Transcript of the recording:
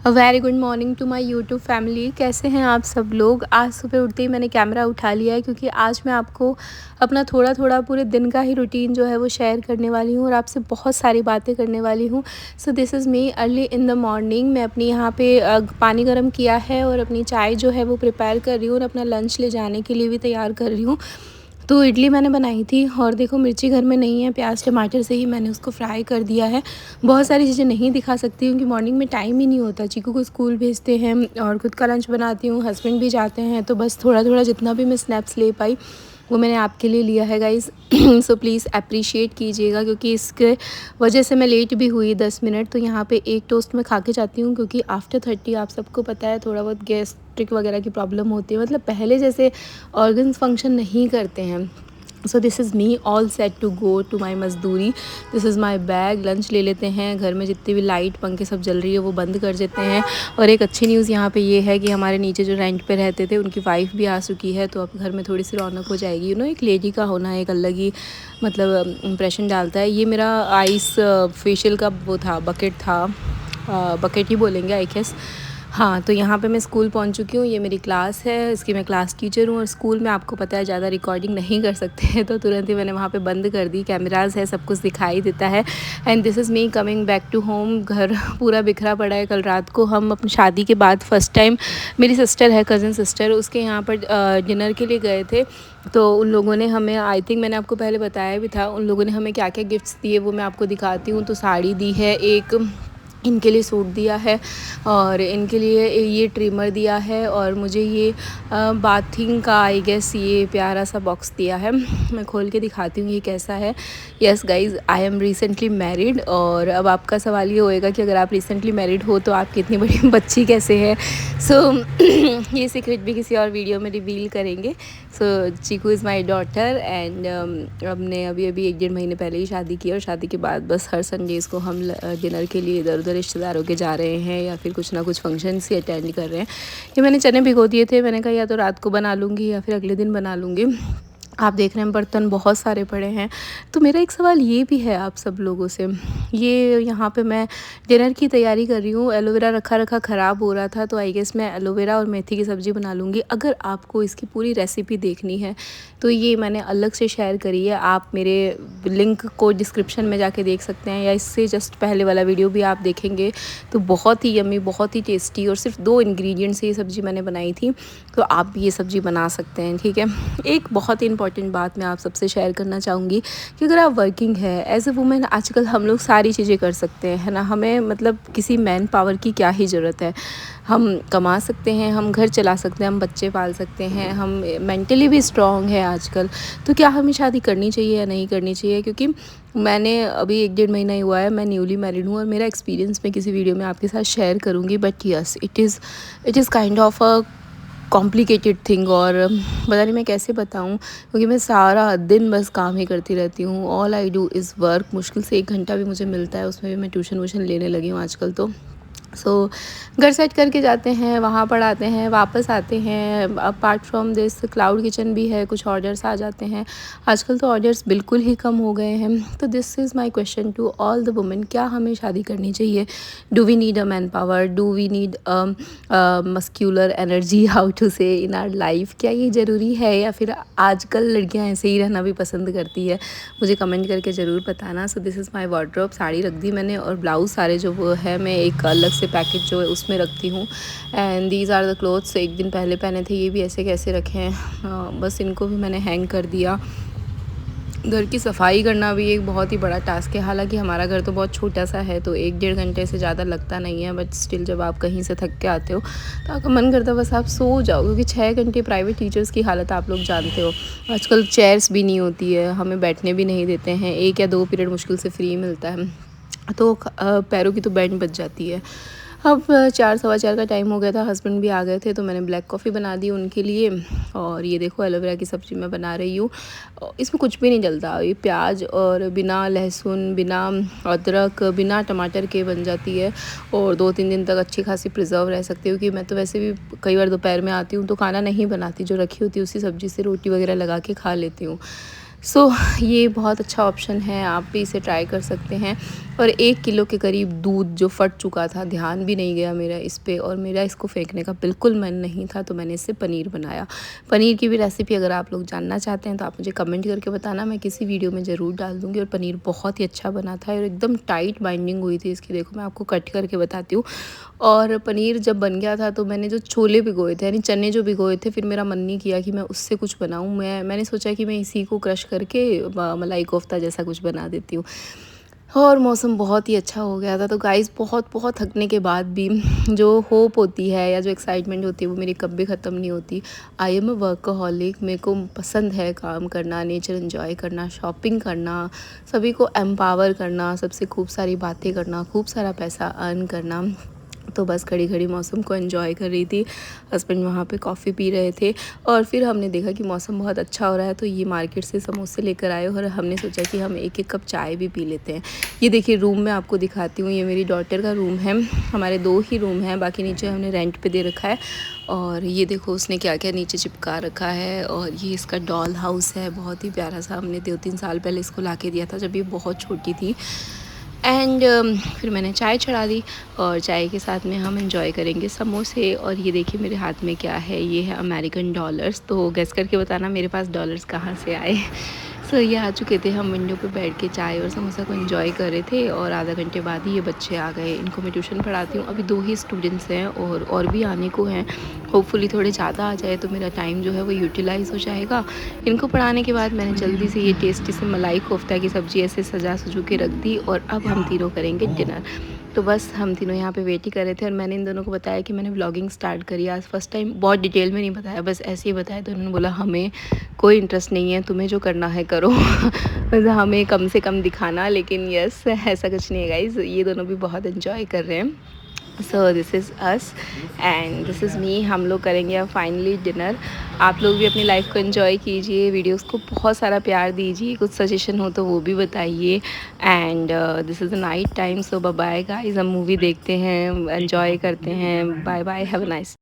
Very good morning to my YouTube family. कैसे हैं आप सब लोग। आज सुबह उठते ही मैंने कैमरा उठा लिया है क्योंकि आज मैं आपको अपना थोड़ा थोड़ा पूरे दिन का ही रूटीन जो है वो शेयर करने वाली हूँ और आपसे बहुत सारी बातें करने वाली हूँ। सो this is me early in the morning. मैं अपनी यहाँ पे पानी गर्म किया है और अपनी चाय जो है वो प्रिपेयर कर रही हूँ और अपना लंच ले जाने के लिए भी तैयार कर रही हूँ। तो इडली मैंने बनाई थी और देखो मिर्ची घर में नहीं है, प्याज टमाटर से ही मैंने उसको फ्राई कर दिया है। बहुत सारी चीज़ें नहीं दिखा सकती क्योंकि मॉर्निंग में टाइम ही नहीं होता। चीकू को स्कूल भेजते हैं और खुद का लंच बनाती हूँ, हस्बैंड भी जाते हैं, तो बस थोड़ा थोड़ा जितना भी मैं स्नैप्स ले पाई वो मैंने आपके लिए लिया है गाइज़। सो प्लीज़ अप्रिशिएट कीजिएगा क्योंकि इसके वजह से मैं लेट भी हुई 10 मिनट। तो यहाँ पे एक टोस्ट मैं खा के जाती हूँ क्योंकि आफ्टर 30 आप सबको पता है थोड़ा बहुत गैस्ट्रिक वगैरह की प्रॉब्लम होती है, मतलब पहले जैसे ऑर्गन्स फंक्शन नहीं करते हैं। So this is me all set to go to my मजदूरी। This is my bag. Lunch ले लेते हैं। घर में जितनी भी लाइट पंखे सब जल रही है वो बंद कर देते हैं। और एक अच्छी न्यूज़ यहाँ पे ये है कि हमारे नीचे जो रेंट पे रहते थे उनकी वाइफ भी आ चुकी है, तो अब घर में थोड़ी सी रौनक हो जाएगी। एक लेडी का होना एक अलग ही मतलब इम्प्रेशन डालता है। ये मेरा आइस फेशियल का वो था, बकेट था, बकेट ही बोलेंगे आई गेस। हाँ, तो यहाँ पे मैं स्कूल पहुँच चुकी हूँ। ये मेरी क्लास है, इसकी मैं क्लास टीचर हूँ और स्कूल में आपको पता है ज़्यादा रिकॉर्डिंग नहीं कर सकते हैं, तो तुरंत ही मैंने वहाँ पे बंद कर दी। कैमराज़ है, सब कुछ दिखाई देता है। And this is me coming back to home. घर पूरा बिखरा पड़ा है। कल रात को हम अपनी शादी के बाद फर्स्ट टाइम, मेरी सिस्टर है, कज़न सिस्टर, उसके यहाँ पर डिनर के लिए गए थे। तो उन लोगों ने हमें, आई थिंक मैंने आपको पहले बताया भी था, उन लोगों ने हमें क्या क्या गिफ्ट्स दिए वो मैं आपको दिखाती हूँ। तो साड़ी दी है एक, इनके लिए सूट दिया है और इनके लिए ये ट्रिमर दिया है और मुझे ये बाथिंग का आई गेस ये प्यारा सा बॉक्स दिया है। मैं खोल के दिखाती हूँ ये कैसा है। Yes guys, I am recently married. और अब आपका सवाल ये होएगा कि अगर आप रिसेंटली मैरिड हो तो आपकी इतनी बड़ी बच्ची कैसे है। सो ये सीक्रेट भी किसी और वीडियो में रिवील करेंगे। सो चीकू इज़ माई डॉटर एंड हमने अभी 1-1.5 महीने पहले ही शादी की और शादी के बाद बस हर संडेज़ को हम डिनर के लिए इधर उधर रिश्तेदारों के जा रहे हैं या फिर कुछ ना कुछ फंक्शन से अटेंड कर रहे हैं। ये मैंने चने भिगो दिए थे, मैंने कहा या तो रात को बना लूँगी या फिर अगले दिन बना लूँगी। आप देख रहे हैं बर्तन बहुत सारे पड़े हैं। तो मेरा एक सवाल ये भी है आप सब लोगों से, ये यहाँ पे मैं डिनर की तैयारी कर रही हूँ। एलोवेरा रखा रखा ख़राब हो रहा था, तो आई गेस मैं एलोवेरा और मेथी की सब्ज़ी बना लूँगी। अगर आपको इसकी पूरी रेसिपी देखनी है तो ये मैंने अलग से शेयर करी है, आप मेरे लिंक को डिस्क्रिप्शन में जाके देख सकते हैं, या इससे जस्ट पहले वाला वीडियो भी आप देखेंगे तो बहुत ही यम्मी, बहुत ही टेस्टी और सिर्फ 2 इंग्रेडिएंट से ये सब्ज़ी मैंने बनाई थी। तो आप भी ये सब्ज़ी बना सकते हैं, ठीक है। एक बहुत ही इंपॉर्टेंट बात मैं आप सबसे शेयर करना चाहूँगी कि अगर आप वर्किंग है एज ए वुमेन, आजकल हम लोग सारी चीज़ें कर सकते हैं, है ना। हमें मतलब किसी मैन पावर की क्या ही ज़रूरत है। हम कमा सकते हैं, हम घर चला सकते हैं, हम बच्चे पाल सकते हैं, हम मेंटली भी स्ट्रॉन्ग है आजकल। तो क्या हमें शादी करनी चाहिए या नहीं करनी चाहिए, क्योंकि मैंने अभी 1-1.5 महीना ही हुआ है, मैं न्यूली मैरिड हूँ और मेरा एक्सपीरियंस मैं किसी वीडियो में आपके साथ शेयर करूँगी। But yes, it is kind of a complicated thing. और पता नहीं मैं कैसे बताऊँ, क्योंकि मैं सारा दिन बस काम ही करती रहती हूँ। All I do is work. मुश्किल से 1 घंटा भी मुझे मिलता है, उसमें भी मैं ट्यूशन वूशन लेने लगी हूँ आजकल। तो घर सेट करके जाते हैं, वहाँ पढ़ाते हैं, वापस आते हैं। Apart from this cloud kitchen भी है, कुछ ऑर्डर्स आ जाते हैं। आजकल तो ऑर्डर्स बिल्कुल ही कम हो गए हैं। तो this is my question to all the women, क्या हमें शादी करनी चाहिए? Do we need a man power? Do we need muscular energy, how to say, in our life? क्या ये ज़रूरी है या फिर आजकल लड़कियाँ ऐसे ही रहना भी पसंद करती है? मुझे कमेंट करके ज़रूर बताना। सो this is my wardrobe. Sari रख दी मैंने और ब्लाउज़ सारे जो वो है मैं एक अलग से पैकेट जो है उसमें रखती हूँ। And these are the clothes, एक दिन पहले पहने थे, ये भी ऐसे कैसे रखे हैं। बस इनको भी मैंने हैंग कर दिया। घर की सफाई करना भी एक बहुत ही बड़ा टास्क है। हालांकि हमारा घर तो बहुत छोटा सा है, तो 1-1.5 घंटे से ज़्यादा लगता नहीं है, बट स्टिल जब आप कहीं से थक के आते हो तो आपका मन करता है बस आप सो जाओ, क्योंकि 6 घंटे प्राइवेट टीचर्स की हालत आप लोग जानते हो। आजकल चेयर्स भी नहीं होती है, हमें बैठने भी नहीं देते हैं, 1 या 2 पीरियड मुश्किल से फ्री मिलता है, तो पैरों की तो बैंड बज जाती है। अब 4-4:15 का टाइम हो गया था, हस्बैंड भी आ गए थे, तो मैंने ब्लैक कॉफ़ी बना दी उनके लिए। और ये देखो एलोवेरा की सब्ज़ी मैं बना रही हूँ। इसमें कुछ भी नहीं डलता, ये प्याज और बिना लहसुन, बिना अदरक, बिना टमाटर के बन जाती है और 2-3 दिन तक अच्छी खासी प्रिजर्व रह सकती हूँ। क्योंकि मैं तो वैसे भी कई बार दोपहर में आती हूँ तो खाना नहीं बनाती, जो रखी होती है उसी सब्ज़ी से रोटी वगैरह लगा के खा लेती हूँ। सो ये बहुत अच्छा ऑप्शन है, आप भी इसे ट्राई कर सकते हैं। और 1 किलो के करीब दूध जो फट चुका था, ध्यान भी नहीं गया मेरा इस पे और मेरा इसको फेंकने का बिल्कुल मन नहीं था, तो मैंने इससे पनीर बनाया। पनीर की भी रेसिपी अगर आप लोग जानना चाहते हैं तो आप मुझे कमेंट करके बताना, मैं किसी वीडियो में ज़रूर डाल दूँगी। और पनीर बहुत ही अच्छा बना था और एकदम टाइट बाइंडिंग हुई थी इसकी, देखो मैं आपको कट करके बताती हूँ। और पनीर जब बन गया था तो मैंने जो छोले भिगोए थे, यानी चने जो भिगोए थे, फिर मेरा मन नहीं किया कि मैं उससे कुछ बनाऊँ। मैंने सोचा कि मैं इसी को क्रश करके मलाई कोफ्ता जैसा कुछ बना देती हूँ। और मौसम बहुत ही अच्छा हो गया था। तो गाइस बहुत बहुत थकने के बाद भी जो होप होती है या जो एक्साइटमेंट होती है वो मेरी कभी ख़त्म नहीं होती। आई एम अ वर्कaholic, मेरे को पसंद है काम करना, नेचर एंजॉय करना, शॉपिंग करना, सभी को एम्पावर करना, सबसे खूब सारी बातें करना, खूब सारा पैसा अर्न करना। तो बस खड़ी खड़ी मौसम को एंजॉय कर रही थी। हस्बैंड वहाँ पे कॉफ़ी पी रहे थे और फिर हमने देखा कि मौसम बहुत अच्छा हो रहा है, तो ये मार्केट से समोसे लेकर आए और हमने सोचा कि हम एक एक कप चाय भी पी लेते हैं। ये देखिए रूम मैं आपको दिखाती हूँ, ये मेरी डॉटर का रूम है। हमारे 2 ही रूम हैं, बाकी नीचे हमने रेंट पे दे रखा है। और ये देखो उसने क्या क्या नीचे चिपका रखा है। और ये इसका डॉल हाउस है, बहुत ही प्यारा सा। हमने 2-3 साल पहले इसको ला के दिया था जब ये बहुत छोटी थी। एंड फिर मैंने चाय चढ़ा दी और चाय के साथ में हम एंजॉय करेंगे समोसे। और ये देखिए मेरे हाथ में क्या है, ये है अमेरिकन डॉलर्स। तो गेस करके बताना मेरे पास डॉलर्स कहाँ से आए। सो ये आ चुके थे, हम विंडो पे बैठ के चाय और समोसा को एंजॉय कर रहे थे। और आधा घंटे बाद ही ये बच्चे आ गए। इनको मैं ट्यूशन पढ़ाती हूँ, अभी 2 ही स्टूडेंट्स हैं और भी आने को हैं। होपफुली थोड़े ज़्यादा आ जाए तो मेरा टाइम जो है वो यूटिलाइज़ हो जाएगा। इनको पढ़ाने के बाद मैंने जल्दी से ये टेस्टी से मलाई कोफ्ता की सब्ज़ी ऐसे सजा सजू के रख दी और अब हम तीनों करेंगे डिनर। तो बस हम तीनों यहाँ पे वेट ही कर रहे थे और मैंने इन दोनों को बताया कि मैंने व्लॉगिंग स्टार्ट करी आज फर्स्ट टाइम। बहुत डिटेल में नहीं बताया, बस ऐसे ही बताया। तो उन्होंने बोला हमें कोई इंटरेस्ट नहीं है, तुम्हें जो करना है करो। बस हमें कम से कम दिखाना। लेकिन यस, ऐसा कुछ नहीं है गाइज़, ये दोनों भी बहुत इन्जॉय कर रहे हैं। So this is us and this is मी। हम लोग करेंगे अब फाइनली डिनर। आप लोग भी अपनी लाइफ को एंजॉय कीजिए, वीडियोस को बहुत सारा प्यार दीजिए, कुछ सजेशन हो तो वो भी बताइए। And this is a night time, so bye bye guys. हम मूवी देखते हैं, एंजॉय करते हैं। Bye bye, have a nice